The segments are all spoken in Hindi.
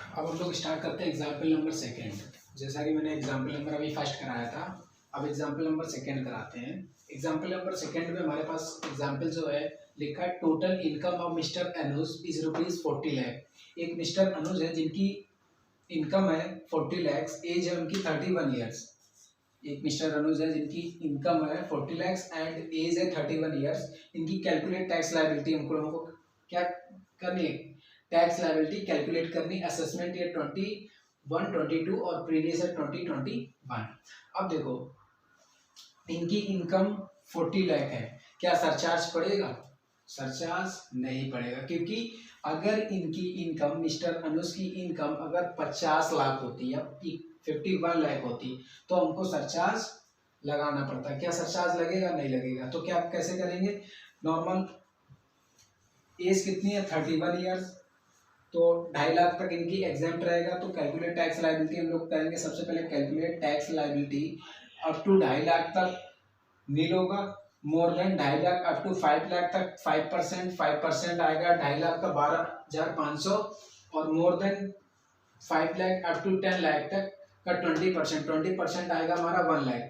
अब हम लोग स्टार्ट करते हैं एग्जाम्पल नंबर सेकेंड। जैसा कि मैंने एग्जाम्पल नंबर अभी फर्स्ट कराया था, अब एग्जाम्पल नंबर सेकेंड कराते हैं। एग्जाम्पल नंबर सेकेंड में हमारे पास एग्जाम्पल जो है लिखा है, total income of mister Anuj is ₹40 lakh. एक मिस्टर अनुज है जिनकी इनकम है 40 लाख, एज है उनकी 31 ईयर्स। एक मिस्टर अनुज है जिनकी इनकम है 40 लाख एंड एज है 31 ईयर्स। इनकी कैलकुलेट टैक्स लायबिलिटी हमको लोगों को क्या करनी है, टैक्स लायबिलिटी कैलकुलेट करनी। असेसमेंट ईयर 21, 22 और प्रीवियस ईयर 2021। अब देखो इनकी इनकम 40 लाख है, क्या सरचार्ज पड़ेगा? सरचार्ज नहीं पड़ेगा, क्योंकि अगर इनकी इनकम मिस्टर अनुज की इनकम अगर 50 लाख होती या 51 लाख होती तो हमको सरचार्ज लगाना पड़ता। क्या सरचार्ज लगेगा? नहीं लगेगा। तो क्या कैसे करेंगे? नॉर्मल एज कितनी है? 31 ईयर्स, तो 2.5 लाख तक इनकी एग्जाम्प्ट रहेगा। तो कैलकुलेट टैक्स लायबिलिटी हम लोग करेंगे। सबसे पहले calculate tax liability up to 2.5 lakh तक नील होगा, more than 2.5 lakh up to 5 lakh तक 5% आएगा। 2.5 लाख का 12,500 और more than 5 lakh up to 10 lakh तक का 20% आएगा हमारा 1 lakh.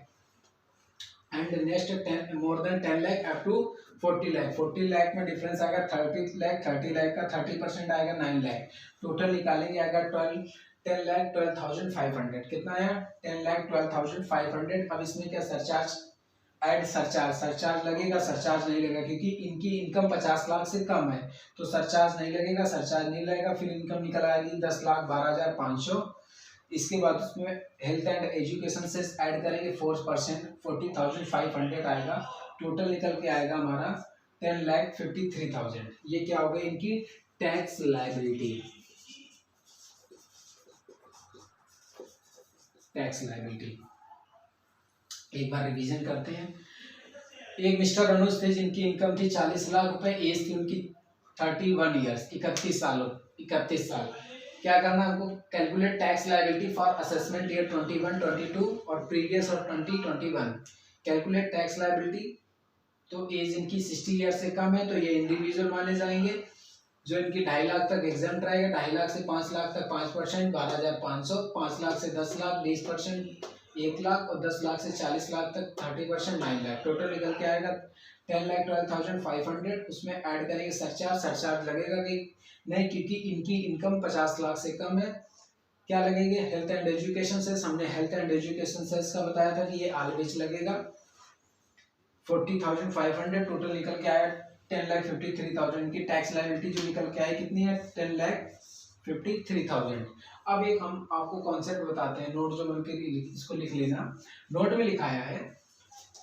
And next 10 more than 10 lakh up to 40 lakh. 40 lakh में डिफरेंस आएगा 30 लाख। 30 लाख का 30% आएगा 9 लाख। टोटल निकालेंगे आएगा 10 लाख 12,500। कितना आया? 10 लाख 12,500। अब इसमें क्या सरचार्ज ऐड? सरचार्ज लगेगा? सरचार्ज नहीं लगेगा, क्योंकि इनकी इनकम 50 लाख से कम है, तो सरचार्ज नहीं लगेगा। सरचार्ज नहीं लगेगा। फिर इनकम निकल आएगी 10,12,500। इसके बाद उसमें हेल्थ एंड एजुकेशन से ऐड करेंगे 4%, 40,500 आएगा। टोटल निकल के आएगा हमारा 10,53,000। ये क्या हो गई? इनकी टैक्स लायबिलिटी। टैक्स लायबिलिटी एक बार रिवीजन करते हैं। एक मिस्टर अनुज थे जिनकी इनकम थी 40 लाख रुपए, एज थी उनकी 31 ईयर्स, 31 साल। क्या करना हमको? Calculate tax liability for assessment year 21, 22 और प्रीवियस और 2021। Calculate tax liability. तो एज इनकी 60 ईयर से कम है, तो ये इंडिविजुअल माने जाएंगे। जो इनकी 2.5 लाख तक एग्जाम्प्ट रहेगा, 2.5 लाख से 5 लाख तक 5%, 12,500। 5 लाख से 10 लाख 20%, 1 लाख। और 10 लाख से 40 लाख तक 30%, 9 लाख। टोटल निकल के आएगा 10,12,500। उसमें ऐड करेंगे सरचार्ज लगेगा कि नहीं, क्योंकि इनकी इनकम 50 लाख से कम है। क्या लगेंगे? Health and education cess. हमने हेल्थ एंड एजुकेशन सेस का बताया था कि ये ऑलवेज लगेगा। 40,500 टोटल निकल के आया 10,53,000 की टैक्स लायबिलिटी जो निकल के आई कितनी है? 10,53,000। अब एक हम आपको कॉन्सेप्ट बताते हैं, नोट जो बन के इसको लिख लेना। नोट में लिखाया है,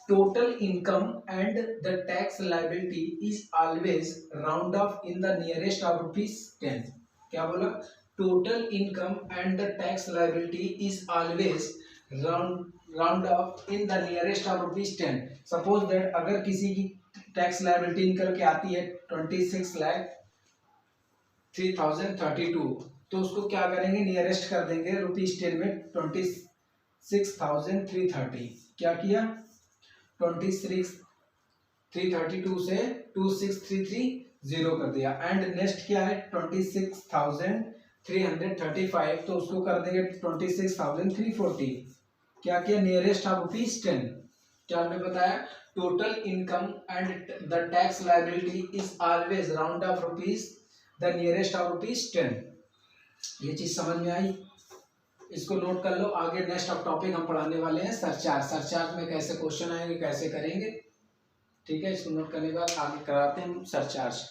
total income and the tax liability is always round of in the nearest of ₹10। क्या बोला? Total income and the tax liability is always round of in the nearest of ₹10। Suppose that अगर किसी की टैक्स लायबिलिटी निकल के आती है 26,03,032, तो उसको क्या करेंगे? नियरेस्ट कर देंगे ₹10 में 26,330। क्या किया? 26,332 से 26,330 कर दिया। एंड नेक्स्ट क्या है? 26,335, तो उसको कर देंगे 26,340। क्या किया? Nearest of ₹10। क्या हमने बताया? Total income and the tax liability is always round of the nearest of ₹10। ये चीज समझ में आई? इसको नोट कर लो। आगे नेक्स्ट ऑफ टॉपिक हम पढ़ाने वाले हैं सरचार्ज में कैसे क्वेश्चन आएंगे, कैसे करेंगे। ठीक है, इसको नोट करने के बाद आगे कराते हैं हम सरचार्ज।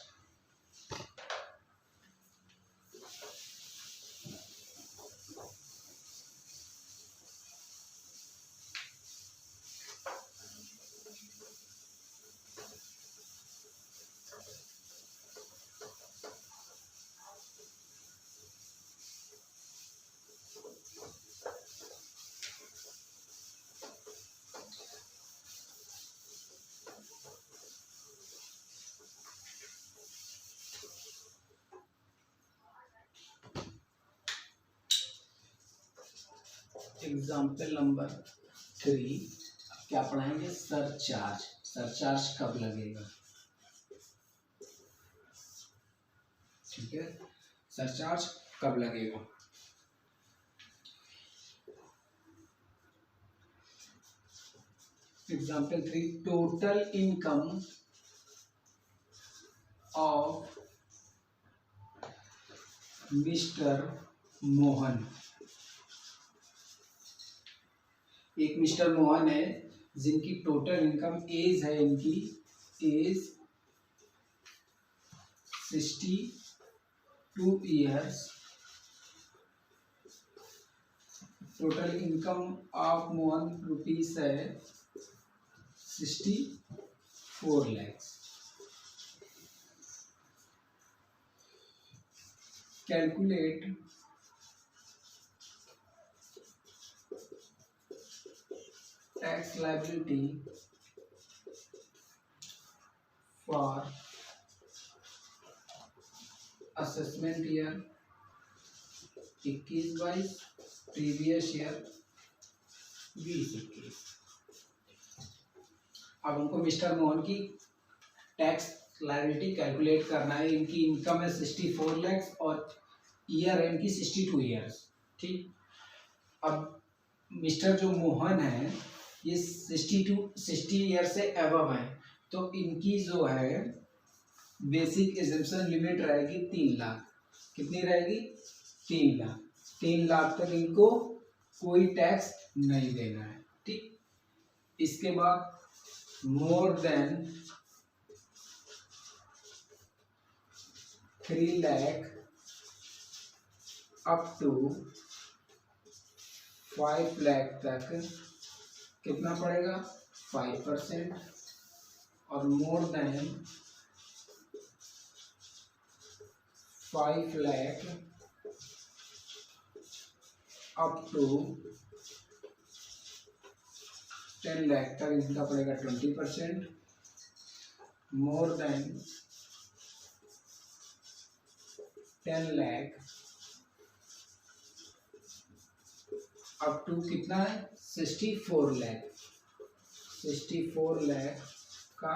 एग्जाम्पल नंबर 3 क्या पढ़ाएंगे? सरचार्ज कब लगेगा? ठीक है, सरचार्ज कब लगेगा? Example 3, total income of mister Mohan. एक मिस्टर मोहन है जिनकी टोटल इनकम, एज है इनकी, age 62 years, total income of Mohan rupees है 64 lakhs। Calculate tax liability for assessment year 21-22, previous year 20-21। अब हमको मिस्टर मोहन की टैक्स लायबिलिटी कैलकुलेट करना है। इनकी इनकम है 64 lakhs और ईयर है इनकी 62 ईयर्स। ठीक, अब मिस्टर जो मोहन है ये 60 ईयर से एबव है, तो इनकी जो है बेसिक एजम्पशन लिमिट रहेगी 3 लाख। कितनी रहेगी? 3 लाख। 3 लाख तक इनको कोई टैक्स नहीं देना है। ठीक, इसके बाद more than 3 lakh up to 5 lakh तक कितना पड़ेगा? 5%। और more than 5 lakh up to 10 lakh तक इनका पड़ेगा 20%। More than 10 lakh up to कितना है? 64 लाख। 64 लाख का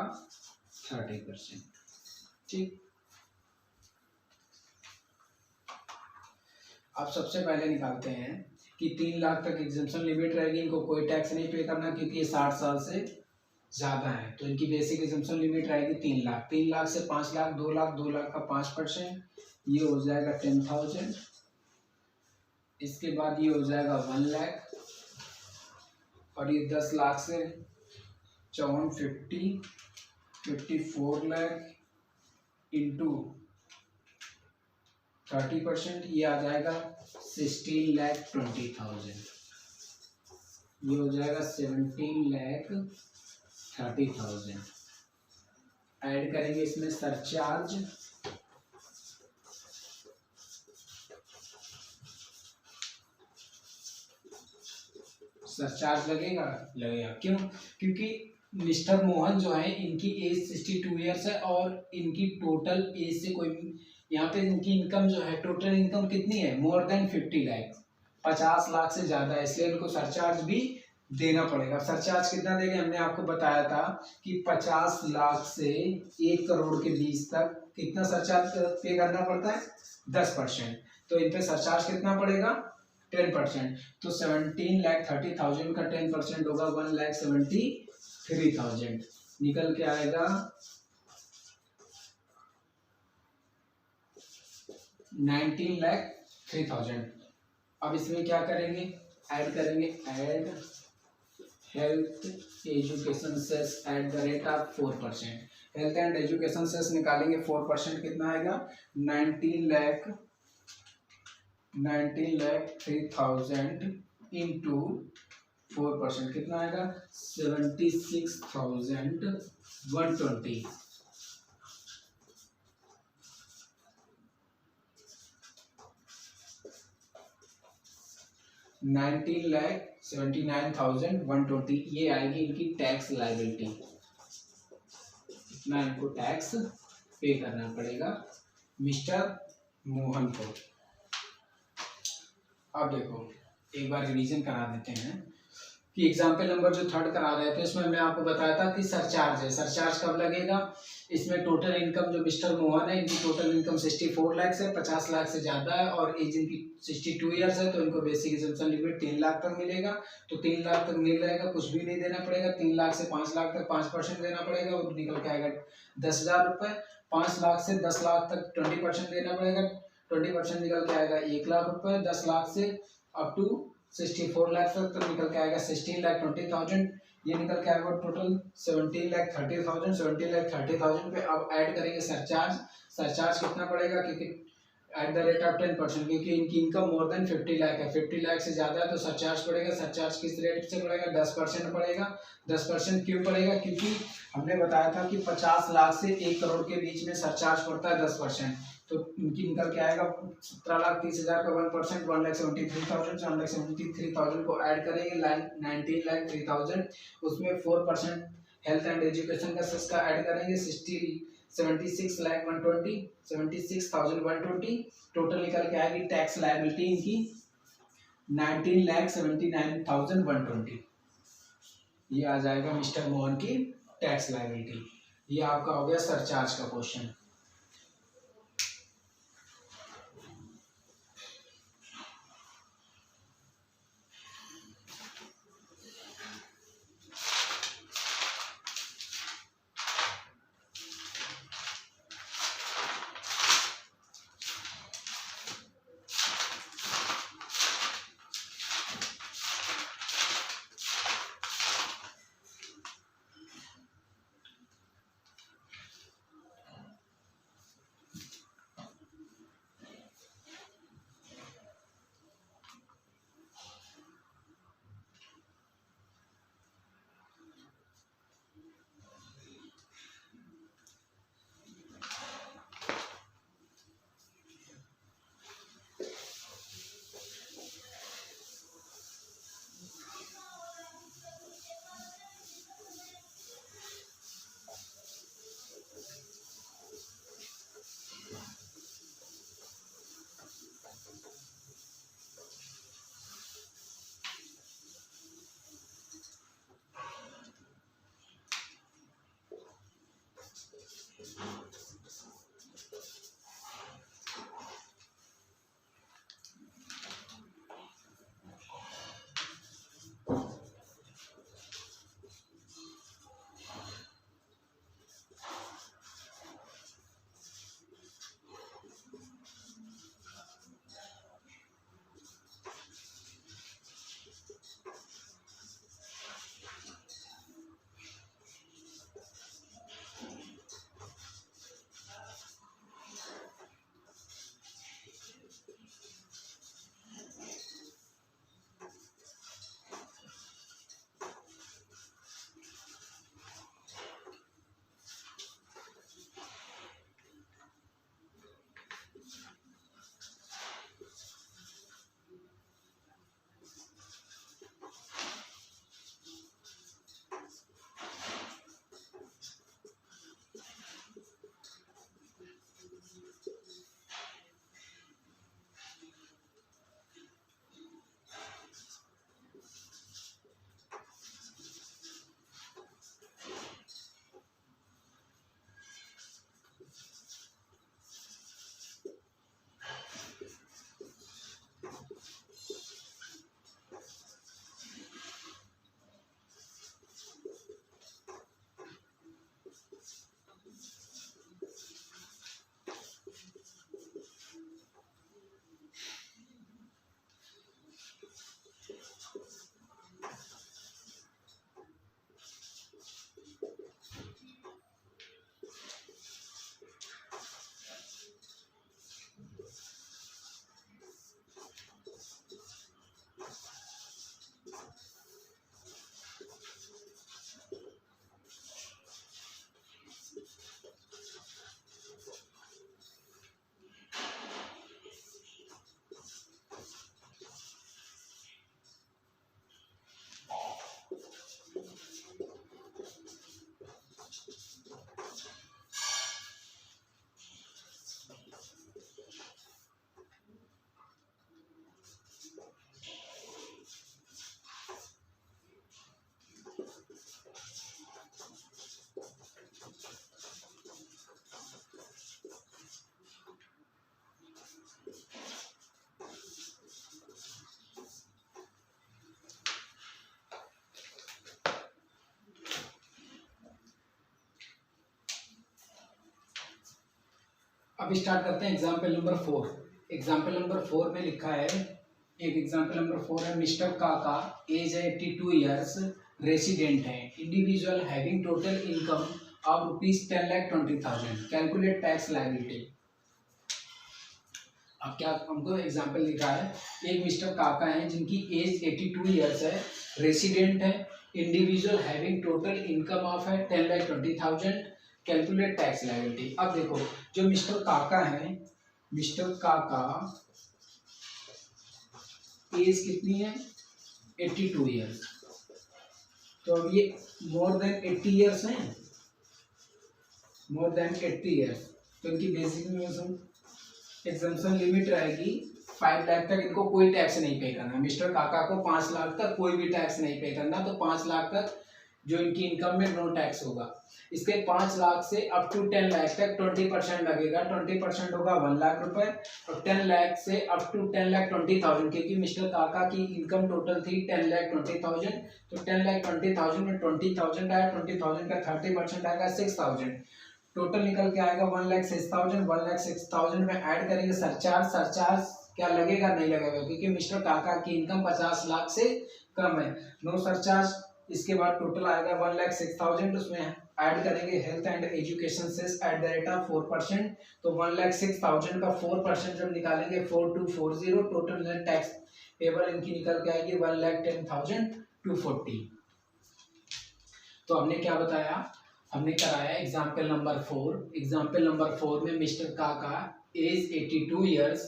30%। ठीक, अब सबसे पहले निकालते हैं कि 3 लाख तक एग्जम्पशन लिमिट रहेगी, इनको कोई टैक्स नहीं पे करना क्योंकि ये 60 साल से ज़्यादा है। तो इनकी बेसिक एग्जम्पशन लिमिट रहेगी 3 लाख। 3 लाख से 5 लाख, 2 लाख, 2 लाख का 5%, ये हो जाएगा 10,000। इसके बाद ये हो जाएगा 1 लाख, और ये 10 लाख से 54 लाख इंटू 30%, ये आ जाएगा 16,20,000। ये हो जाएगा 17,30,000। ऐड करेंगे इसमें सरचार्ज, सरचार्ज लगेगा। क्यों? क्योंकि मिस्टर मोहन जो है इनकी एज 62 ईयर्स है और इनकी टोटल एज से कोई, यहाँ पे इनकी इनकम जो है, टोटल इनकम कितनी है? मोर देन 50 लाख, 50 लाख से ज़्यादा है, इसलिए इनको सरचार्ज भी देना पड़ेगा। सरचार्ज कितना देंगे? हमने आपको बताया था कि 50 लाख से 1 करोड़ के बीच तक कितना सरचार्ज पे करना पड़ता है? 10%। तो इन पे सरचार्ज कितना पड़ेगा? 10%। तो 17,30,000 का 10% होगा 1,73,000। निकल के आएगा 19,03,000। अब इसमें क्या करेंगे? ऐड करेंगे, add health education cess at the rate of 4%। Health and education cess निकालेंगे, 4% कितना आएगा? 19,03,000 इंटू 4% कितना आएगा? 76,120। 19,79,120 ये आएगी इनकी टैक्स लायबिलिटी। इतना इनको टैक्स पे करना पड़ेगा मिस्टर मोहन को। अब देखो, एक बार रिवीजन करा देते हैं कि एग्जाम्पल नंबर जो थर्ड करा रहे थे उसमें मैं आपको बताया था कि सरचार्ज है। सरचार्ज कब लगेगा? इसमें टोटल इनकम जो मिस्टर मोहन है, इनकी टोटल इनकम 64 लाख से 50 लाख से ज़्यादा है और एज इनकी 62 ईयर्स है, तो इनको बेसिक एग्जम्पशन लिमिट 3 लाख तक मिलेगा। तो 3 लाख तक मिल जाएगा, कुछ भी नहीं देना पड़ेगा। 3 लाख से 5 लाख तक 5% देना पड़ेगा, वो निकल के आएगा 10,000 रुपये। 5 लाख से 10 लाख तक 20% देना पड़ेगा, 20% निकल के आएगा 1 लाख रुपये। 10 लाख से अप टू 64 लाख तक तो निकल के आएगा 16,20,000। ये निकल के आएगा टोटल 17,30,000। 17,30,000 पे अब ऐड करेंगे सरचार्ज। सरचार्ज कितना पड़ेगा? क्योंकि एट द रेट ऑफ 10%, क्योंकि इनकी इनकम मोर देन 50 लाख है, 50 लाख से ज़्यादा है तो सरचार्ज पड़ेगा। सरचार्ज किस रेट से पड़ेगा? 10% पड़ेगा। 10% क्यों पड़ेगा? क्योंकि हमने बताया था कि 50 लाख से 1 करोड़ के बीच में सरचार्ज पड़ता है 10%। तो इनकी निकल के आएगा 17,30,000 का 1%, 1,73,000। 1,73,000 को ऐड करेंगे 19,03,000। उसमें 4% हेल्थ एंड एजुकेशन का सेस का ऐड करेंगे 76,120। टोटल निकल के आएगी टैक्स लायबिलिटी इनकी 19,79,120। ये आ जाएगा मिस्टर मोहन की टैक्स लायबिलिटी। ये आपका हो गया सरचार्ज का क्वेश्चन। अब स्टार्ट करते हैं एग्जाम्पल नंबर 4। एग्जाम्पल नंबर 4 में लिखा है, एक एग्जाम्पल नंबर 4 है, मिस्टर काका एज है 82 ईयर्स, रेसिडेंट है, individual having total income of ₹10,20,000, calculate tax liability. अब क्या हमको एग्जाम्पल लिखा है, एक मिस्टर काका हैं जिनकी एज 82 ईयर्स है, रेसिडेंट है, individual having total income of है 10,20,000, कैलकुलेट टैक्स लायबिलिटी। अब देखो जो मिस्टर काका हैं, मिस्टर काका एज कितनी है 82 ईयर्स, तो अब ये मोर देन 80 ईयर्स हैं, मोर देन 80 ईयर्स, तो इनकी बेसिक एग्जम्पशन लिमिट रहेगी 5 लाख तक, इनको कोई टैक्स नहीं पे करना। मिस्टर काका को 5 लाख तक कोई भी टैक्स नहीं पे करना, तो 5 लाख तक जो इनकी इनकम में नो टैक्स होगा। इसके 5 लाख से अप टू 10 लाख तक 20% लगेगा, 20% होगा 1 लाख रुपए, और 10 लाख से अप टू 10,20,000, क्योंकि मिस्टर काका की इनकम टोटल थी 10,20,000, तो 10,20,000 में 20,000 आया, 20,000 का 30% आएगा 6,000, टोटल निकल के आएगा 1,06,000। 1,06,000 में ऐड करेंगे सरचार्ज, सरचार्ज क्या लगेगा, नहीं लगेगा, क्योंकि मिस्टर काका की इनकम 50 लाख से कम है, नो सरचार्ज। इसके बाद टोटल आएगा 1,06,000, उसमें ऐड करेंगे health and education cess at the rate of 4%, तो 1,06,000 का 4% जब निकालेंगे 4240, टोटल नेट टैक्स पेबल इनकी निकल के आएगी 1,10,240। तो हमने क्या बताया, हमने कराया एग्जाम्पल नंबर 4। एग्जाम्पल नंबर 4 में मिस्टर काका एज 82 ईयर्स,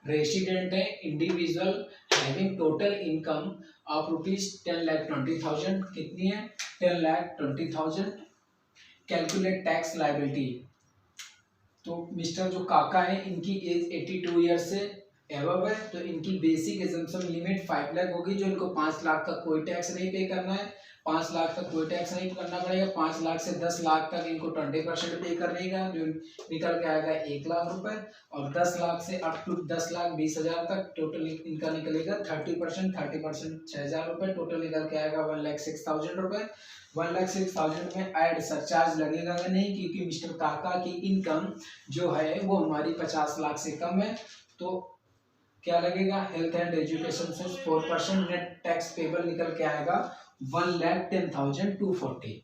रेसिडेंट है, individual having total income of ₹10,20,000, कितनी है 10,20,000, कैलकुलेट टैक्स लायबिलिटी। तो मिस्टर जो काका है इनकी एज 82 ईयर्स से एबव है, तो इनकी बेसिक एजम्पशन लिमिट 5 लाख होगी, जो इनको 5 लाख तक कोई टैक्स नहीं पे करना है, 5 लाख तक कोई टैक्स नहीं करना पड़ेगा। 5 लाख से 10 लाख तक इनको 20% पे करने का, जो निकल के आएगा 1 लाख रुपए, और 10 लाख से अप टू 10,20,000 तक टोटल इनका निकलेगा 30%, 30% 6,000 रुपए, टोटल निकल के आएगा 1,06,000 रुपए। 1,06,000 में ऐड सरचार्ज लगेगा या नहीं, क्योंकि मिस्टर काका की इनकम जो है वो हमारी 50 लाख से कम है, तो क्या लगेगा, हेल्थ एंड एजुकेशन से 4%, नेट टैक्स पेबल निकल के आएगा 1,10,240।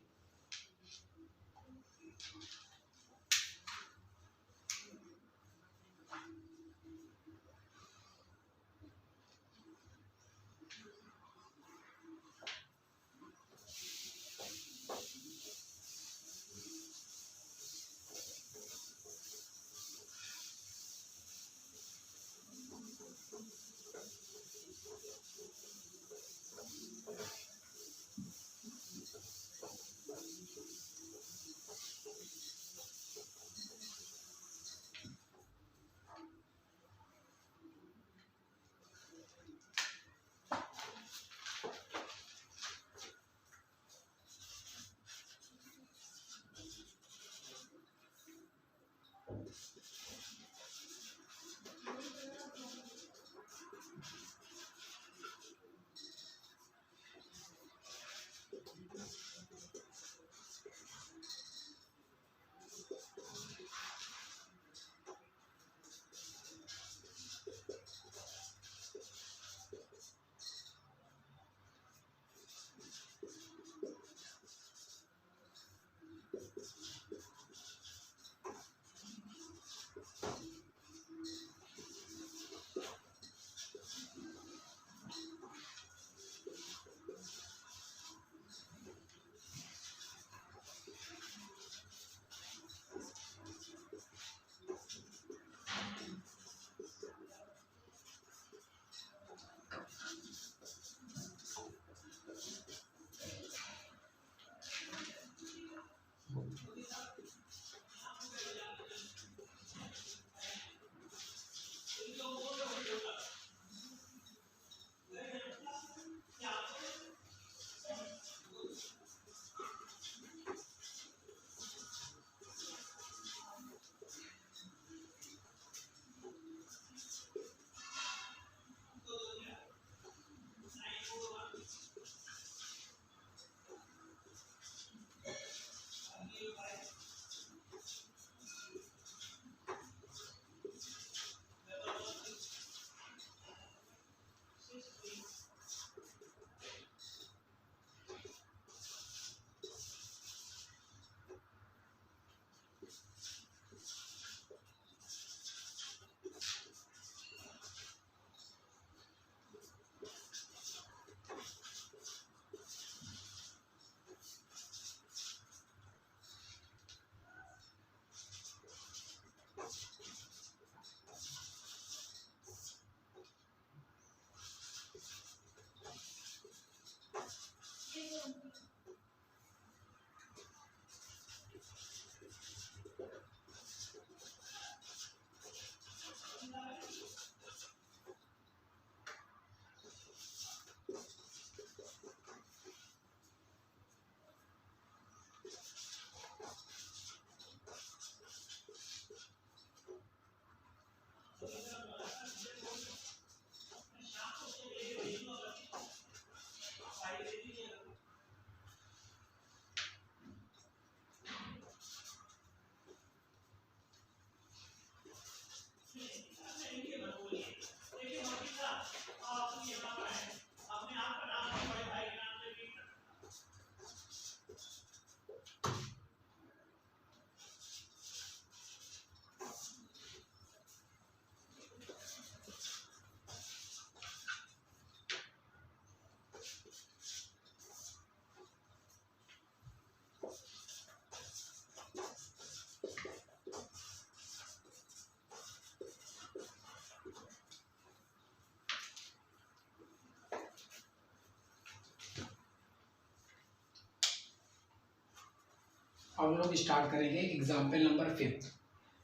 हम लोग स्टार्ट करेंगे example number fifth.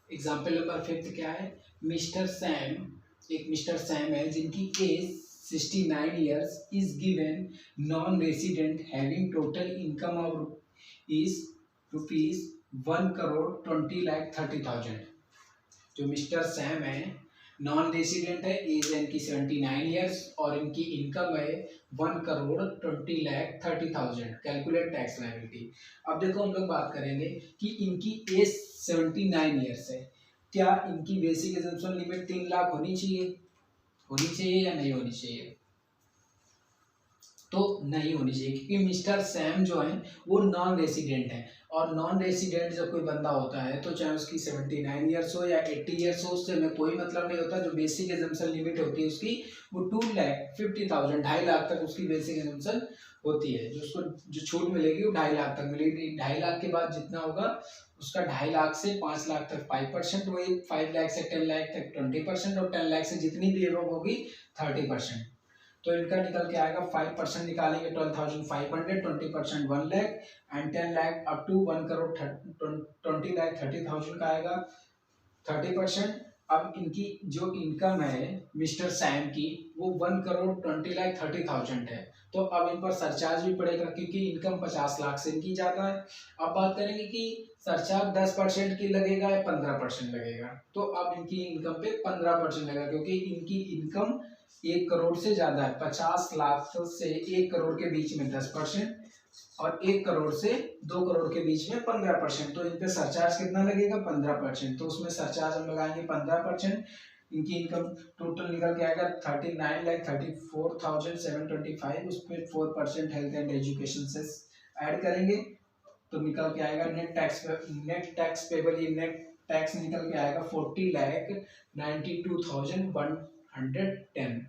Example number fifth क्या है? मिस्टर सैम, एक मिस्टर सैम है जिनकी age 69 years, is given non resident having total income of is rupees 1,20,30,000। जो मिस्टर सैम है नॉन रेसिडेंट है, एज है इनकी 79 ईयर्स और इनकी इनकम है 1,20,30,000। Calculate tax liability. अब देखो हम लोग बात करेंगे कि इनकी एज 79 ईयर्स है, क्या इनकी बेसिक एजम्पशन लिमिट 3 लाख होनी चाहिए? होनी चाहिए या नहीं होनी चाहिए? तो नहीं होनी चाहिए, क्योंकि मिस्टर सैम जो है वो नॉन रेसिडेंट है, और नॉन रेसिडेंट जब कोई बंदा होता है तो चाहे उसकी 79 ईयर्स हो या 80 ईयर्स हो, उससे हमें कोई मतलब नहीं होता। जो बेसिक एजम्पशन लिमिट होती है उसकी वो 2,50,000, 2.5 लाख तक उसकी बेसिक एजम्पशन होती है। जो उसको जो छूट मिलेगी वो 2.5 लाख तक मिलेगी। 2.5 लाख के बाद जितना होगा उसका 2.5 लाख से 5 लाख तक 5%, वही 5 लाख से 10 लाख तक 20%, और 10 लाख से जितनी भी एवं होगी 30%। तो इनका निकल के आएगा 5% निकालेंगे 12,500, 20% 1 lakh, and 10 lakh up to 1,20,30,000 का आएगा 30%। अब इनकी जो इनकम है मिस्टर सैम की वो 1,20,30,000 है। तो अब इन पर सरचार्ज भी पड़ेगा, क्योंकि इनकम 50 लाख से इनकी ज्यादा है। अब बात करेंगे कि सरचार्ज 10% की लगेगा या 15% लगेगा। तो अब इनकी इनकम पे 15% लगेगा, क्योंकि इनकी इनकम 1 करोड़ से ज्यादा है। 50 लाख से 1 करोड़ के बीच में 10%, और 1 करोड़ से 2 करोड़ के बीच में 15%। तो इन पे सरचार्ज कितना लगेगा? 15%। तो उसमें सरचार्ज हम लगाएंगे 15%। इनकी इनकम टोटल निकल के आएगा 39,34,725। उस पर 4% हेल्थ एंड एजुकेशन से ऐड करेंगे तो निकल के आएगा नेट टैक्स पेबल। ये नेट टैक्स निकल के आएगा 40,92,110।